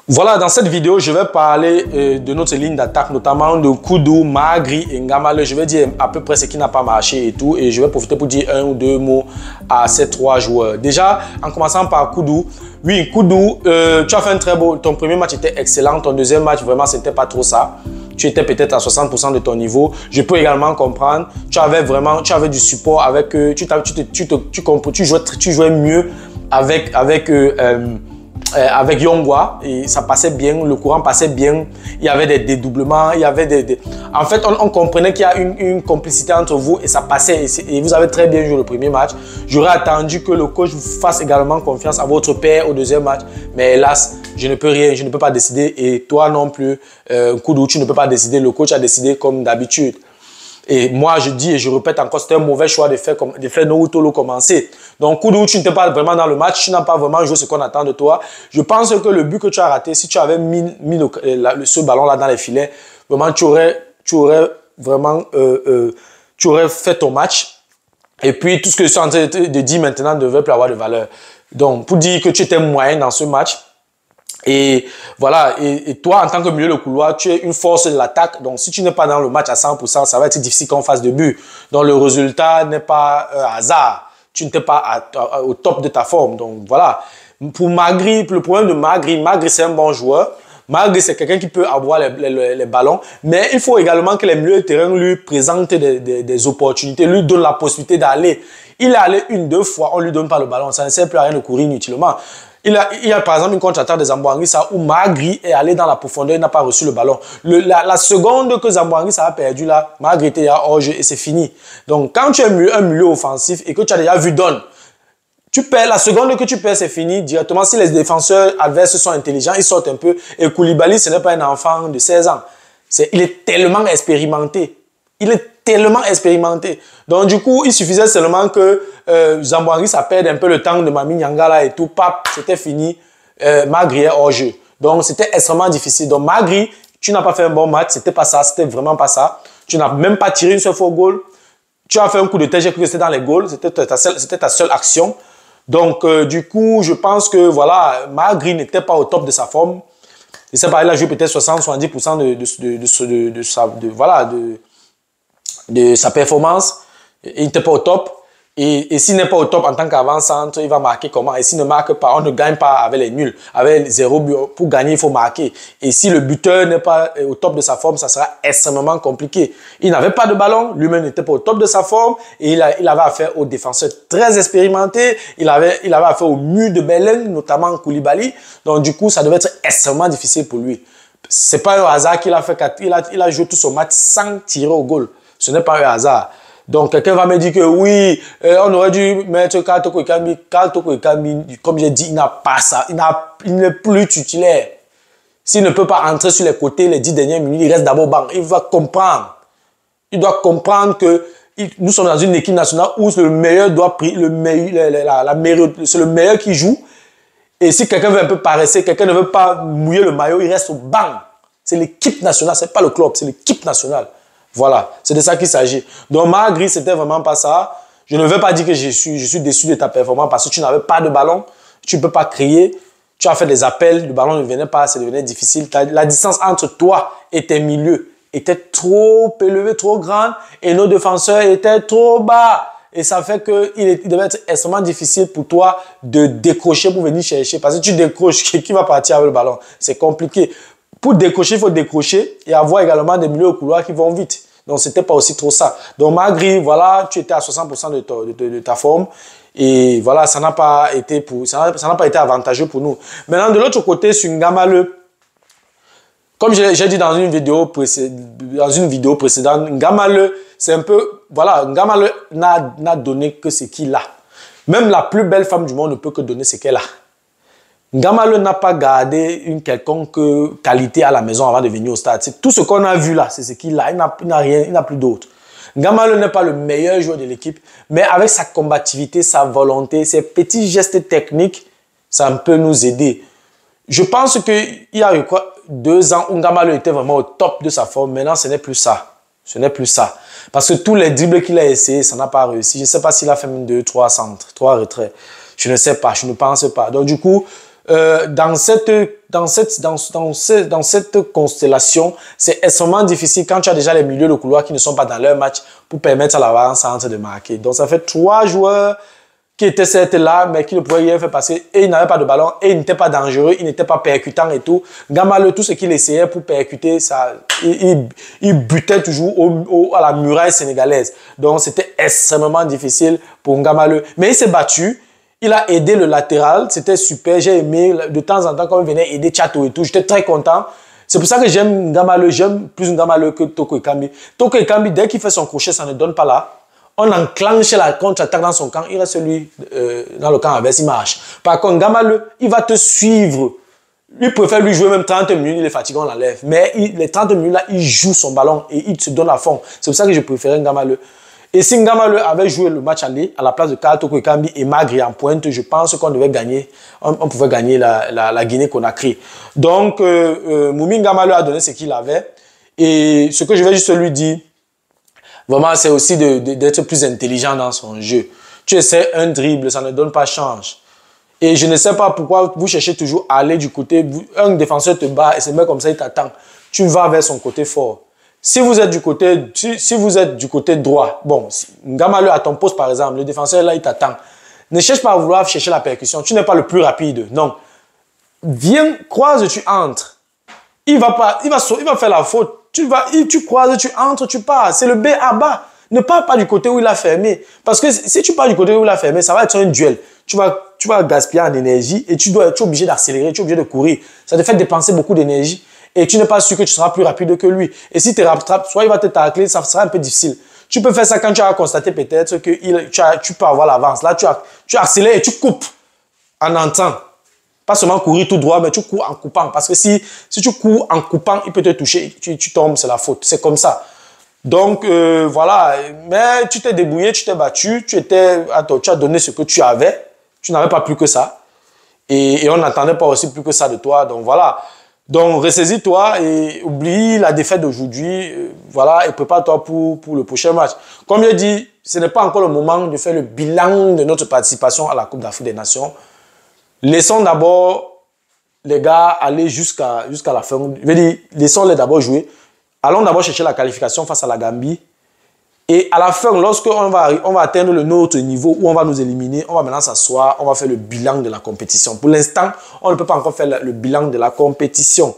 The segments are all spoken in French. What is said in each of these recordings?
Voilà, dans cette vidéo, je vais parler de notre ligne d'attaque, notamment de Koudou, Magri et Ngamale. Je vais dire à peu près ce qui n'a pas marché et tout. Et je vais profiter pour dire un ou deux mots à ces trois joueurs. Déjà, en commençant par Koudou. Oui, Koudou, tu as fait un très beau... Ton premier match était excellent. Ton deuxième match, vraiment, c'était pas trop ça. Tu étais peut-être à 60% de ton niveau. Je peux également comprendre. Tu avais du support avec... Tu jouais mieux avec Yongwa, et ça passait bien, le courant passait bien, il y avait des dédoublements, il y avait En fait, on comprenait qu'il y a une complicité entre vous et ça passait, et vous avez très bien joué le premier match. J'aurais attendu que le coach vous fasse également confiance à votre père au deuxième match, mais hélas, je ne peux rien, je ne peux pas décider, et toi non plus, Koudou, tu ne peux pas décider, le coach a décidé comme d'habitude. Et moi, je dis et je répète encore, c'était un mauvais choix de faire Naruto commencer. Donc, Koudou, tu n'étais pas vraiment dans le match, tu n'as pas vraiment joué ce qu'on attend de toi. Je pense que le but que tu as raté, si tu avais mis ce ballon-là dans les filets, vraiment, tu aurais fait ton match. Et puis, tout ce que je suis en train de dire maintenant ne devait plus avoir de valeur. Donc, pour dire que tu étais moyen dans ce match, et voilà, et toi, en tant que milieu de couloir, tu es une force de l'attaque. Donc, si tu n'es pas dans le match à 100%, ça va être difficile qu'on fasse de but. Donc, le résultat n'est pas hasard. Tu n'étais pas au top de ta forme. Donc, voilà. Pour Magri, le problème de Magri, c'est un bon joueur. Magri, c'est quelqu'un qui peut avoir les ballons. Mais il faut également que les milieux de terrain lui présentent des opportunités, lui donnent la possibilité d'aller. Il est allé une, deux fois, on ne lui donne pas le ballon. Ça ne sert plus à rien de courir inutilement. Il y a par exemple une contre-attaque de Zamboanguissa où Magri est allé dans la profondeur, il n'a pas reçu le ballon. La seconde que Zamboanguissa a perdu là, Magri était hors jeu et c'est fini. Donc quand tu es un milieu offensif et que tu as déjà vu Don, tu perds, la seconde que tu perds, c'est fini directement. Si les défenseurs adverses sont intelligents, ils sortent un peu. Et Koulibaly, ce n'est pas un enfant de 16 ans. Il est tellement expérimenté. Donc, du coup, il suffisait seulement que Zamboanguissa ça perde un peu le temps de Mami Nyangala et tout. Pap, c'était fini. Magri est hors jeu. Donc, c'était extrêmement difficile. Donc, Magri, tu n'as pas fait un bon match. C'était pas ça. C'était vraiment pas ça. Tu n'as même pas tiré une seule fois au goal. Tu as fait un coup de tête. J'ai cru que c'était dans les goals. C'était ta seule action. Donc, du coup, je pense que, voilà, Magri n'était pas au top de sa forme. Je sais pas, il a joué peut-être 60-70% de sa performance. Il n'était pas au top. Et s'il n'est pas au top en tant qu'avant-centre, il va marquer comment? Et s'il ne marque pas, on ne gagne pas avec les nuls. Avec 0 but, pour gagner, il faut marquer. Et si le buteur n'est pas au top de sa forme, ça sera extrêmement compliqué. Il n'avait pas de ballon, lui-même n'était pas au top de sa forme. Et il avait affaire aux défenseurs très expérimentés. Il avait affaire au mur de Berlin, notamment Koulibaly. Donc du coup, ça devait être extrêmement difficile pour lui. C'est pas un hasard qu'il a fait. Il a joué tout son match sans tirer au goal. Ce n'est pas un hasard. Donc, quelqu'un va me dire que oui, on aurait dû mettre Karl Toko Ekambi. Karl Toko Ekambi, comme j'ai dit, il n'a pas ça. Il n'est plus titulaire. S'il ne peut pas entrer sur les côtés les 10 dernières minutes, il reste d'abord banc. Il va comprendre. Il doit comprendre que nous sommes dans une équipe nationale où le meilleur doit prier, c'est le meilleur qui joue. Et si quelqu'un veut un peu paresser, quelqu'un ne veut pas mouiller le maillot, il reste au banc. C'est l'équipe nationale, ce n'est pas le club, c'est l'équipe nationale. Voilà, c'est de ça qu'il s'agit. Donc, Magri, c'était vraiment pas ça. Je ne veux pas dire que je suis déçu de ta performance parce que tu n'avais pas de ballon. Tu ne peux pas crier. Tu as fait des appels, le ballon ne venait pas, ça devenait difficile. La distance entre toi et tes milieux était trop élevée, trop grande et nos défenseurs étaient trop bas. Et ça fait qu'il devait être extrêmement difficile pour toi de décrocher pour venir chercher. Parce que tu décroches, qui va partir avec le ballon? C'est compliqué. Pour décrocher, il faut décrocher et avoir également des milieux au couloir qui vont vite. Donc, ce n'était pas aussi trop ça. Donc, Magri, voilà, tu étais à 60% de ta forme. Et voilà, ça n'a pas été avantageux pour nous. Maintenant, de l'autre côté, sur Ngamale, comme j'ai dit dans une vidéo précédente, Ngamale, c'est un peu... Voilà, Ngamale n'a donné que ce qu'il a. Même la plus belle femme du monde ne peut que donner ce qu'elle a. Ngamale n'a pas gardé une quelconque qualité à la maison avant de venir au stade. Tout ce qu'on a vu là, c'est ce qu'il a. Il n'a rien, il n'a plus d'autre. Ngamale n'est pas le meilleur joueur de l'équipe, mais avec sa combativité, sa volonté, ses petits gestes techniques, ça peut nous aider. Je pense qu'il y a 2 ans où Ngamale était vraiment au top de sa forme. Maintenant, ce n'est plus ça. Ce n'est plus ça. Parce que tous les dribbles qu'il a essayé, ça n'a pas réussi. Je ne sais pas s'il a fait même 2, 3 centres, 3 retraits. Je ne sais pas, je ne pense pas. Donc du coup, dans cette constellation, c'est extrêmement difficile quand tu as déjà les milieux de couloir qui ne sont pas dans leur match pour permettre à l'avant-centre de marquer. Donc, ça fait 3 joueurs qui étaient certes là, mais qui ne pouvaient rien faire parce qu'ils n'avaient pas de ballon et ils n'étaient pas dangereux, ils n'étaient pas percutants et tout. Gamale, tout ce qu'il essayait pour percuter, ça, il butait toujours à la muraille sénégalaise. Donc, c'était extrêmement difficile pour Gamale. Mais il s'est battu. Il a aidé le latéral, c'était super, j'ai aimé, de temps en temps quand il venait aider Tchato et tout, j'étais très content. C'est pour ça que j'aime Ngamale, j'aime plus Ngamale que Toko Ekambi. Toko Ekambi, dès qu'il fait son crochet, ça ne donne pas là. On enclenche la contre-attaque dans son camp, il reste lui dans le camp avec, il marche. Par contre, Ngamale, il va te suivre. Il préfère lui jouer même 30 minutes, il est fatigué, on l'enlève. Mais les 30 minutes là, il joue son ballon et il se donne à fond. C'est pour ça que je préférais Ngamale. Et si Ngamale avait joué le match aller à la place de Karl Toko Ekambi et Magri en pointe, je pense qu'on devait gagner, on pouvait gagner la Guinée-Conakry. Donc, Moumi Ngamale a donné ce qu'il avait. Et ce que je vais juste lui dire, vraiment, c'est aussi d'être plus intelligent dans son jeu. Tu essaies un dribble, ça ne donne pas change. Et je ne sais pas pourquoi vous cherchez toujours à aller du côté, un défenseur te bat et se met comme ça, il t'attend. Tu vas vers son côté fort. Si vous êtes du côté droit, bon, Ngamale à ton poste par exemple, le défenseur là il t'attend. Ne cherche pas à vouloir chercher la percussion, tu n'es pas le plus rapide, non. Viens, croise, tu entres. Il va faire la faute. Tu croises, tu entres, tu pars. C'est le B à bas. Ne pars pas du côté où il a fermé. Parce que si tu pars du côté où il a fermé, ça va être un duel. Tu vas gaspiller en énergie et tu es obligé d'accélérer, tu es obligé de courir. Ça te fait dépenser beaucoup d'énergie. Et tu n'es pas sûr que tu seras plus rapide que lui. Et si tu rattrapes, soit il va te tacler, ça sera un peu difficile. Tu peux faire ça quand tu as constaté peut-être que tu peux avoir l'avance. Là, tu accélères et tu coupes en entrant. Pas seulement courir tout droit, mais tu cours en coupant. Parce que si tu cours en coupant, il peut te toucher. Tu tombes, c'est la faute. C'est comme ça. Donc, voilà. Mais tu t'es débrouillé, tu t'es battu. Tu as donné ce que tu avais. Tu n'avais pas plus que ça. Et on n'attendait pas aussi plus que ça de toi. Donc, voilà. Donc, ressaisis-toi et oublie la défaite d'aujourd'hui. Voilà, et prépare-toi pour le prochain match. Comme je dit, ce n'est pas encore le moment de faire le bilan de notre participation à la Coupe d'Afrique des Nations. Laissons d'abord les gars aller jusqu'à la fin. Je veux dire, laissons-les d'abord jouer. Allons d'abord chercher la qualification face à la Gambie. Et à la fin, lorsqu'on va atteindre le nôtre niveau où on va nous éliminer, on va maintenant s'asseoir, on va faire le bilan de la compétition. Pour l'instant, on ne peut pas encore faire le bilan de la compétition.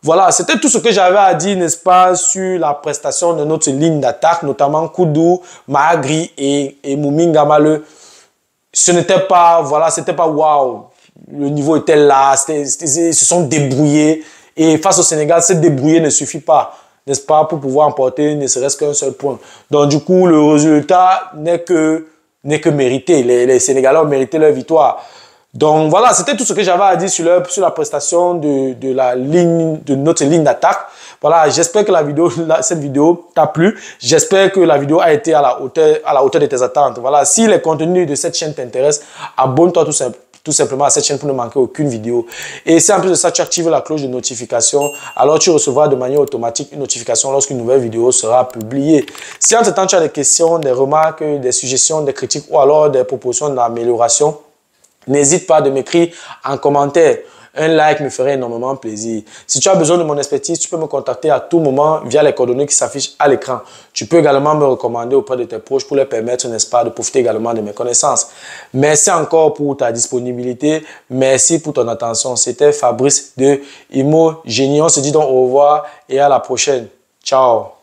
Voilà, c'était tout ce que j'avais à dire, n'est-ce pas, sur la prestation de notre ligne d'attaque, notamment Koudou, Magri et Moumi Ngamale. Ce n'était pas, voilà, c'était pas waouh. Le niveau était là, ils se sont débrouillés. Et face au Sénégal, se débrouiller ne suffit pas, n'est-ce pas, pour pouvoir emporter ne serait-ce qu'un seul point. Donc, du coup, le résultat n'est que mérité. Les Sénégalais ont mérité leur victoire. Donc, voilà, c'était tout ce que j'avais à dire sur la prestation de notre ligne d'attaque. Voilà, j'espère que cette vidéo t'a plu. J'espère que la vidéo a été à la hauteur de tes attentes. Voilà, si les contenus de cette chaîne t'intéressent, abonne-toi tout simplement à cette chaîne pour ne manquer aucune vidéo. Et si en plus de ça, tu actives la cloche de notification, alors tu recevras de manière automatique une notification lorsqu'une nouvelle vidéo sera publiée. Si entre-temps, tu as des questions, des remarques, des suggestions, des critiques ou alors des propositions d'amélioration, n'hésite pas de m'écrire en commentaire. Un like me ferait énormément plaisir. Si tu as besoin de mon expertise, tu peux me contacter à tout moment via les coordonnées qui s'affichent à l'écran. Tu peux également me recommander auprès de tes proches pour leur permettre, n'est-ce pas, de profiter également de mes connaissances. Merci encore pour ta disponibilité. Merci pour ton attention. C'était Fabrice de Imo Génie. On se dit donc au revoir et à la prochaine. Ciao.